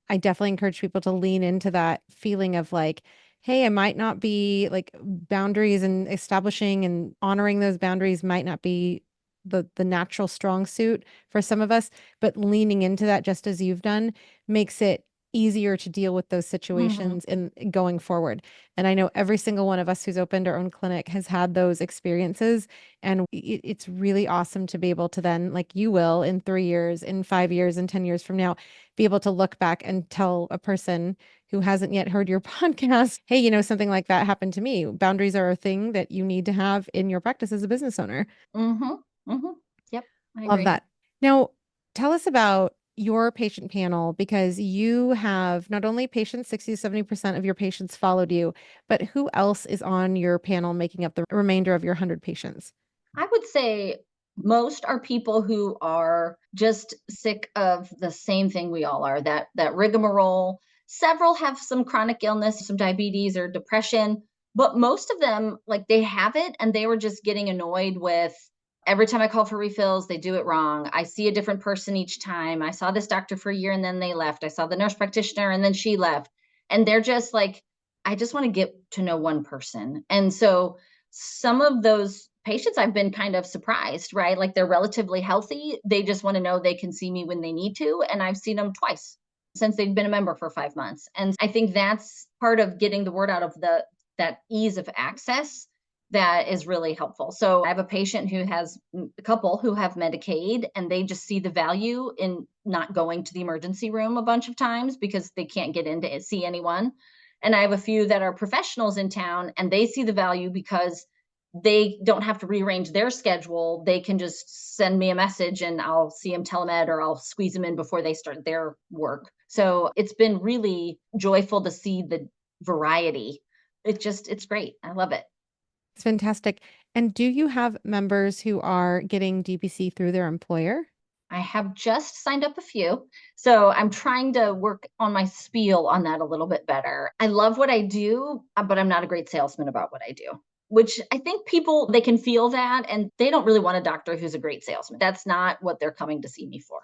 I definitely encourage people to lean into that feeling of like, hey, I might not be like boundaries, and establishing and honoring those boundaries might not be the natural strong suit for some of us, but leaning into that just as you've done makes it easier to deal with those Mm-hmm. situations in going forward. And I know every single one of us who's opened our own clinic has had those experiences. And it's really awesome to be able to then, like you will in 3 years, in 5 years, and 10 years from now, be able to look back and tell a person who hasn't yet heard your podcast, hey, something like that happened to me. Boundaries are a thing that you need to have in your practice as a business owner. Mm-hmm. Mm-hmm. Yep, I Love agree. that. Now, tell us about your patient panel because you have not only patients, 60 to 70% of your patients followed you, but who else is on your panel making up the remainder of your 100 patients? I would say most are people who are just sick of the same thing we all are, that rigmarole. Several have some chronic illness, some diabetes or depression, but most of them, like, they have it and they were just getting annoyed with every time I call for refills, they do it wrong. I see a different person each time. I saw this doctor for a year and then they left. I saw the nurse practitioner and then she left. And they're just like, I just want to get to know one person. And so some of those patients I've been kind of surprised, right? Like, they're relatively healthy. They just want to know they can see me when they need to. And I've seen them twice since they've been a member for 5 months. And I think that's part of getting the word out of that ease of access that is really helpful. So I have a patient who has a couple who have Medicaid, and they just see the value in not going to the emergency room a bunch of times because they can't get in to see anyone. And I have a few that are professionals in town, and they see the value because they don't have to rearrange their schedule. They can just send me a message and I'll see them telemed, or I'll squeeze them in before they start their work. So it's been really joyful to see the variety. It's great. I love it. It's fantastic. And do you have members who are getting DPC through their employer? I have just signed up a few. So I'm trying to work on my spiel on that a little bit better. I love what I do, but I'm not a great salesman about what I do, which I think people, they can feel that and they don't really want a doctor who's a great salesman. That's not what they're coming to see me for.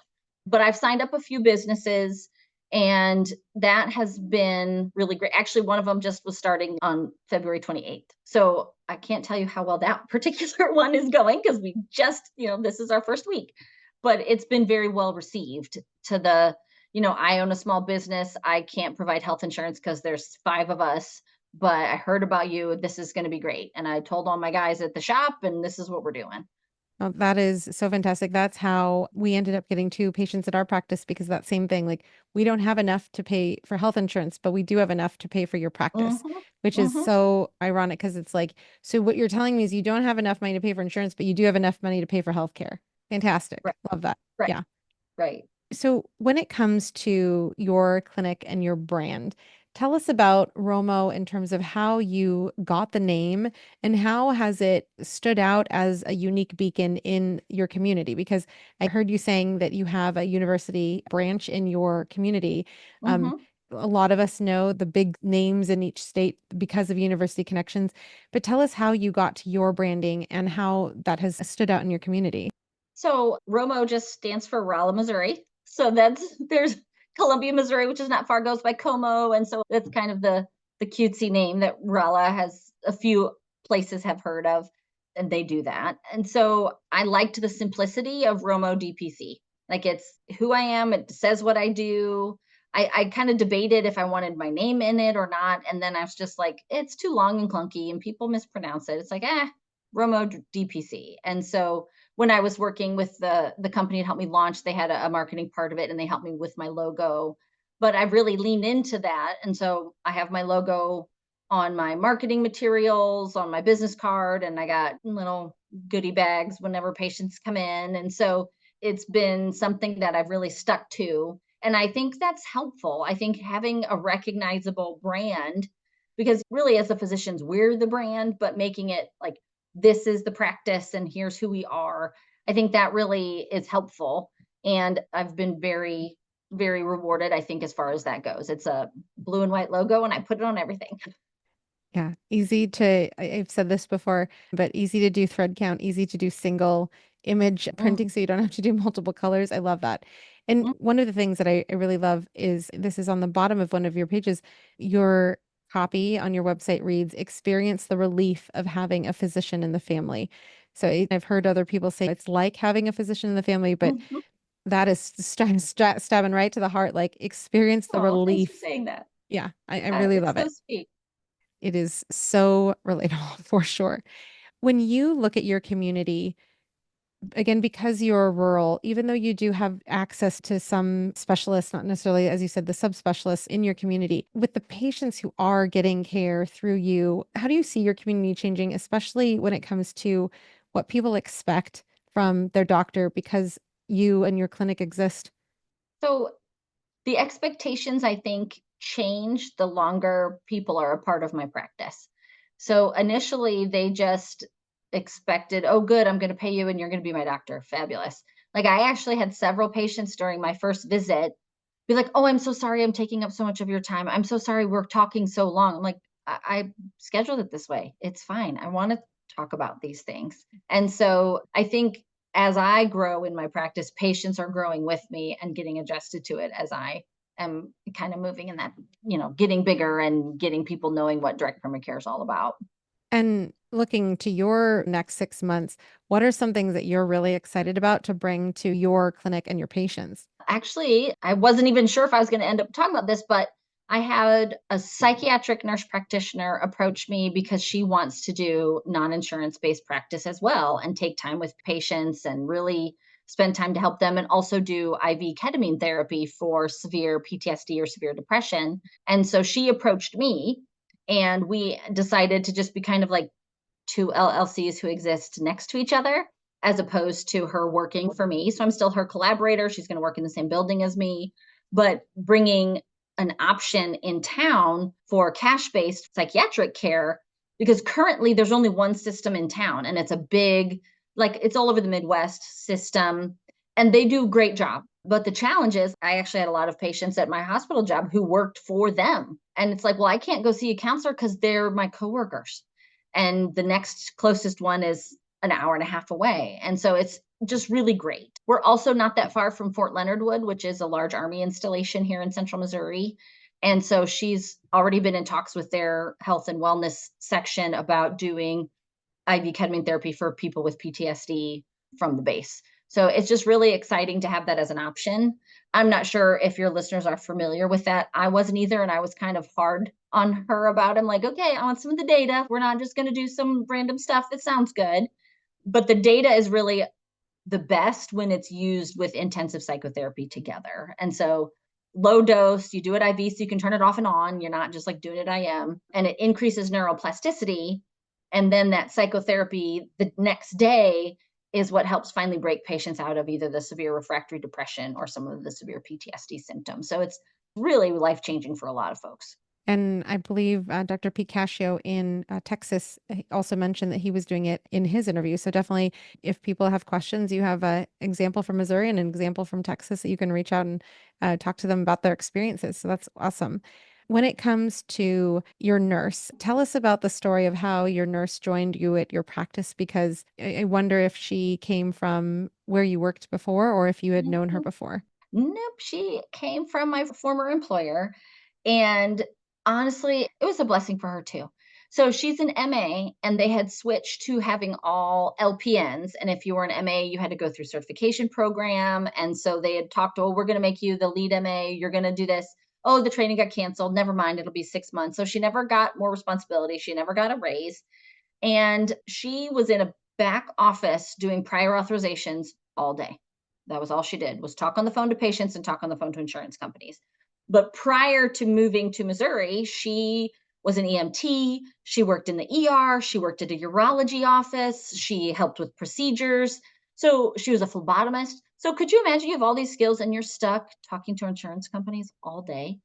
But I've signed up a few businesses and that has been really great. Actually, one of them just was starting on February 28th. So I can't tell you how well that particular one is going because we just, this is our first week, but it's been very well received to I own a small business. I can't provide health insurance because there's 5 of us, but I heard about you. This is going to be great. And I told all my guys at the shop, and this is what we're doing. Oh, that is so fantastic. That's how we ended up getting 2 patients at our practice because that same thing, like we don't have enough to pay for health insurance, but we do have enough to pay for your practice, Hmm. which is Hmm. so ironic because it's like, so what you're telling me is you don't have enough money to pay for insurance, but you do have enough money to pay for healthcare. Fantastic. Right, Love that. right, Yeah. right. So, when it comes to your clinic and your brand, tell us about RoMo in terms of how you got the name and how has it stood out as a unique beacon in your community? Because I heard you saying that you have a university branch in your community. Um, Hmm. a lot of us know the big names in each state because of university connections, but tell us how you got to your branding and how that has stood out in your community. So RoMo just stands for Rolla, Missouri. So there's Columbia, Missouri, which is not far, goes by Como, and so that's kind of the cutesy name that Rolla has a few places have heard of, and they do that. And so I liked the simplicity of RoMo DPC. Like, it's who I am. It says what I do. I kind of debated if I wanted my name in it or not, and then I was just like, it's too long and clunky, and people mispronounce it. It's like, RoMo DPC, and so when I was working with the company to help me launch, they had a marketing part of it and they helped me with my logo. But I've really leaned into that. And so I have my logo on my marketing materials, on my business card, and I got little goodie bags whenever patients come in. And so it's been something that I've really stuck to. And I think that's helpful. I think having a recognizable brand, because really as a physicians, we're the brand, but making it like, this is the practice and here's who we are. I think that really is helpful. And I've been very, very rewarded, I think, as far as that goes. It's a blue and white logo and I put it on everything. Yeah, easy to, I've said this before, but easy to do thread count, easy to do single image Mm, printing so you don't have to do multiple colors. I love that. And mm. one of the things that I really love is this is on the bottom of one of your pages. Your copy on your website reads, experience the relief of having a physician in the family. So I've heard other people say it's like having a physician in the family, but Mhm. that is stabbing right to the heart, like experience the Oh, thanks for relief. saying that. Yeah, I Yeah, really it's love so it. sweet. It is so relatable for sure. When you look at your community, again, because you're rural, even though you do have access to some specialists, not necessarily, as you said, the subspecialists in your community, with the patients who are getting care through you, how do you see your community changing, especially when it comes to what people expect from their doctor because you and your clinic exist? So the expectations, I think, change the longer people are a part of my practice. So initially, they just expected, oh, good, I'm going to pay you and you're going to be my doctor. Fabulous. Like, I actually had several patients during my first visit be like, oh, I'm so sorry I'm taking up so much of your time. I'm so sorry we're talking so long. I'm like, I scheduled it this way. It's fine. I want to talk about these things. And so I think as I grow in my practice, patients are growing with me and getting adjusted to it as I am kind of moving in that, getting bigger and getting people knowing what direct primary care is all about. And looking to your next 6 months, what are some things that you're really excited about to bring to your clinic and your patients? Actually, I wasn't even sure if I was going to end up talking about this, but I had a psychiatric nurse practitioner approach me because she wants to do non insurance based practice as well and take time with patients and really spend time to help them and also do IV ketamine therapy for severe PTSD or severe depression. And so she approached me and we decided to just be kind of like two LLCs who exist next to each other, as opposed to her working for me. So I'm still her collaborator. She's going to work in the same building as me, but bringing an option in town for cash based psychiatric care, because currently there's only one system in town and it's a big, like it's all over the Midwest system, and they do a great job. But the challenge is, I actually had a lot of patients at my hospital job who worked for them. And it's like, well, I can't go see a counselor because they're my coworkers, and the next closest one is an hour and a half away. And so it's just really great. We're also not that far from Fort Leonard Wood, which is a large Army installation here in central Missouri. And so she's already been in talks with their health and wellness section about doing IV ketamine therapy for people with PTSD from the base. So it's just really exciting to have that as an option. I'm not sure if your listeners are familiar with that. I wasn't either, and I was kind of hard on her about it. I'm like, okay, I want some of the data. We're not just going to do some random stuff that sounds good. But the data is really the best when it's used with intensive psychotherapy together. And so low dose, you do it IV so you can turn it off and on. You're not just like doing it IM, and it increases neuroplasticity. And then that psychotherapy the next day is what helps finally break patients out of either the severe refractory depression or some of the severe PTSD symptoms. So it's really life changing for a lot of folks. And I believe Dr. Picascio in Texas also mentioned that he was doing it in his interview. So definitely, if people have questions, you have an example from Missouri and an example from Texas that you can reach out and talk to them about their experiences. So that's awesome. When it comes to your nurse, tell us about the story of how your nurse joined you at your practice, because I wonder if she came from where you worked before or if you had known her before. Nope, she came from my former employer. And honestly, it was a blessing for her too. So she's an MA, and they had switched to having all LPNs. And if you were an MA, you had to go through certification program. And so they had talked, oh, we're going to make you the lead MA. You're going to do this. Oh, the training got canceled. Never mind. It'll be 6 months. So she never got more responsibility. She never got a raise. And she was in a back office doing prior authorizations all day. That was all she did, was talk on the phone to patients and talk on the phone to insurance companies. But prior to moving to Missouri, she was an EMT. She worked in the ER. She worked at a urology office. She helped with procedures. So she was a phlebotomist. So could you imagine, you have all these skills and you're stuck talking to insurance companies all day?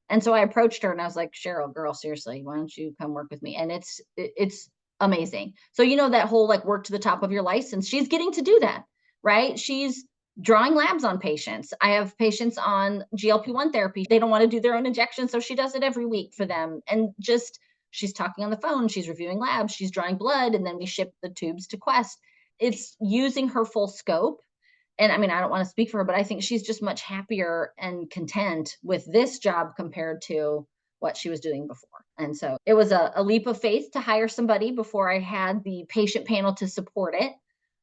And so I approached her and I was like, Cheryl, girl, seriously, why don't you come work with me? And it's amazing. So that whole like work to the top of your license, she's getting to do that, right? She's drawing labs on patients. I have patients on GLP-1 therapy. They don't want to do their own injections, so she does it every week for them. And just she's talking on the phone, she's reviewing labs, she's drawing blood, and then we ship the tubes to Quest. It's using her full scope. And I mean, I don't want to speak for her, but I think she's just much happier and content with this job compared to what she was doing before. And so it was a leap of faith to hire somebody before I had the patient panel to support it.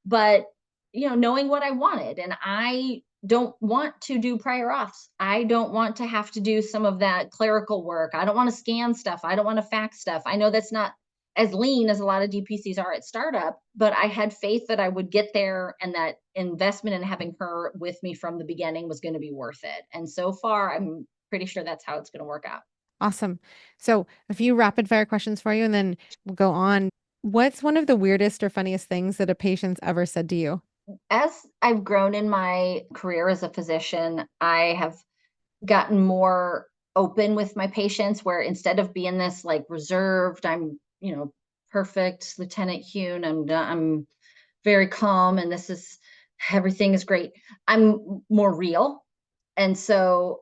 But, knowing what I wanted, and I don't want to do prior auths. I don't want to have to do some of that clerical work. I don't want to scan stuff. I don't want to fax stuff. I know that's not as lean as a lot of DPCs are at startup, but I had faith that I would get there and that investment in having her with me from the beginning was going to be worth it. And so far, I'm pretty sure that's how it's going to work out. Awesome. So a few rapid fire questions for you, and then we'll go on. What's one of the weirdest or funniest things that a patient's ever said to you? As I've grown in my career as a physician, I have gotten more open with my patients where instead of being this like reserved, I'm, perfect Lieutenant Huhn, I'm very calm and this is everything is great. I'm more real. And so,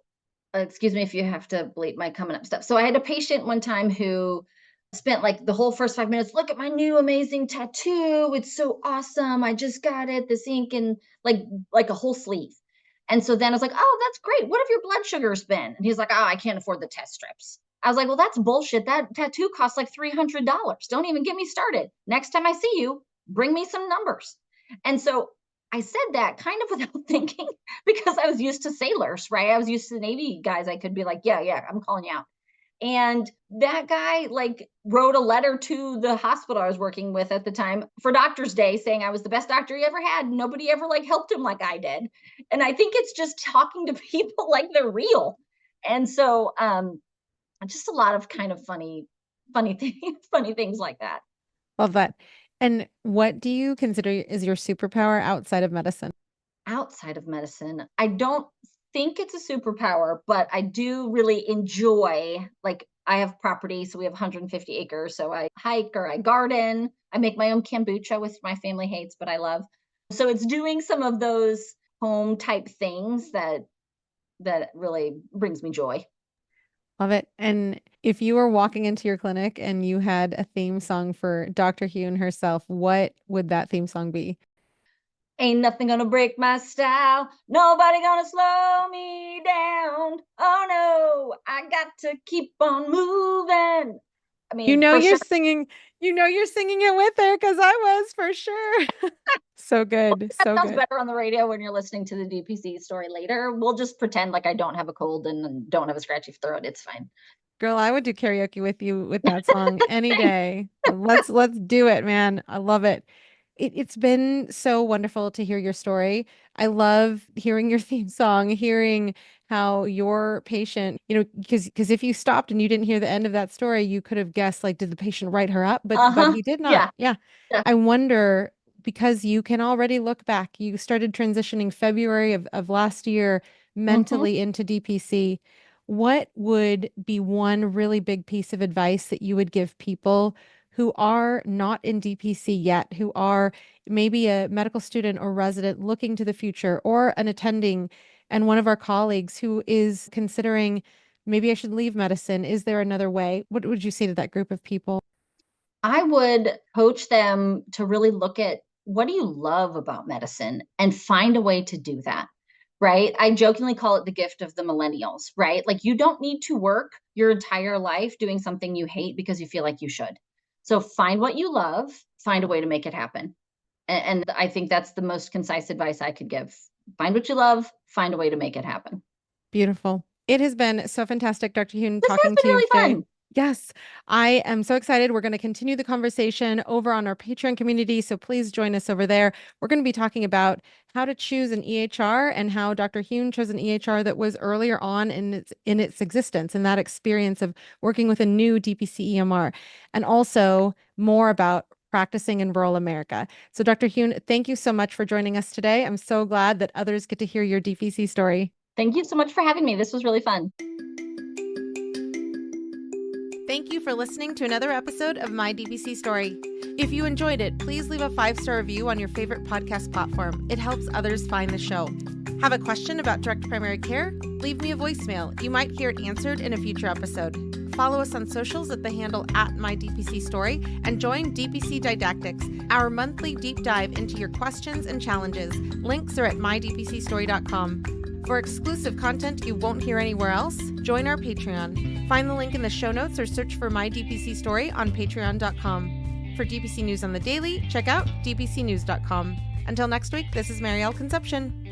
excuse me if you have to bleep my coming up stuff. So I had a patient one time who spent like the whole first 5 minutes, look at my new amazing tattoo. It's so awesome. I just got it. This ink and like a whole sleeve. And so then I was like, oh, that's great. What have your blood sugars been? And he's like, oh, I can't afford the test strips. I was like, well, that's bullshit. That tattoo costs like $300. Don't even get me started. Next time I see you, bring me some numbers. And so I said that kind of without thinking because I was used to sailors, right? I was used to the Navy guys. I could be like, yeah, I'm calling you out. And that guy like wrote a letter to the hospital I was working with at the time for Doctor's Day saying I was the best doctor he ever had. Nobody ever like helped him like I did. And I think it's just talking to people like they're real. And so just a lot of kind of funny things, funny things like that. Love that. And what do you consider is your superpower outside of medicine? Outside of medicine, I don't think it's a superpower, but I do really enjoy, like, I have property, so we have 150 acres. So I hike or I garden. I make my own kombucha, which my family hates, but I love. So it's doing some of those home type things that really brings me joy. Love it. And if you were walking into your clinic and you had a theme song for Dr. Huhn herself, what would that theme song be? Ain't nothing gonna break my style. Nobody gonna slow me down. Oh no, I got to keep on moving. I You mean, know for you're sure. singing, you know you're singing it with her because I was for sure. So good. That So sounds good. better on the radio when you're listening to the DPC story later. We'll just pretend like I don't have a cold and don't have a scratchy throat. It's fine. Girl, I would do karaoke with you with that song any day. Let's do it, man. I love it. It's been so wonderful to hear your story. I love hearing your theme song, hearing how your patient, because if you stopped and you didn't hear the end of that story, you could have guessed like, did the patient write her up? But Uh-huh. he did not. Yeah. Yeah. Yeah. I wonder because you can already look back. You started transitioning February of last year Hmm. mentally into DPC. What would be one really big piece of advice that you would give people who are not in DPC yet, who are maybe a medical student or resident looking to the future, or an attending and one of our colleagues who is considering maybe I should leave medicine? Is there another way? What would you say to that group of people? I would coach them to really look at what do you love about medicine and find a way to do that. Right. I jokingly call it the gift of the millennials, right? Like you don't need to work your entire life doing something you hate because you feel like you should. So find what you love, find a way to make it happen. And I think that's the most concise advice I could give. Find what you love, find a way to make it happen. Beautiful. It has been so fantastic, Dr. Huhn, This has talking been to you really today. fun. Yes, I am so excited. We're going to continue the conversation over on our Patreon community. So please join us over there. We're going to be talking about how to choose an EHR and how Dr. Huhn chose an EHR that was earlier on in its existence and that experience of working with a new DPC EMR, and also more about practicing in rural America. So Dr. Huhn, thank you so much for joining us today. I'm so glad that others get to hear your DPC story. Thank you so much for having me. This was really fun. Thank you for listening to another episode of My DPC Story. If you enjoyed it, please leave a 5-star review on your favorite podcast platform. It helps others find the show. Have a question about direct primary care? Leave me a voicemail. You might hear it answered in a future episode. Follow us on socials at the handle @MyDPCStory and join DPC Didactics, our monthly deep dive into your questions and challenges. Links are at mydpcstory.com. For exclusive content you won't hear anywhere else, join our Patreon. Find the link in the show notes or search for My DPC Story on patreon.com. For DPC News on the daily, check out dpcnews.com. Until next week, this is Marielle Conception.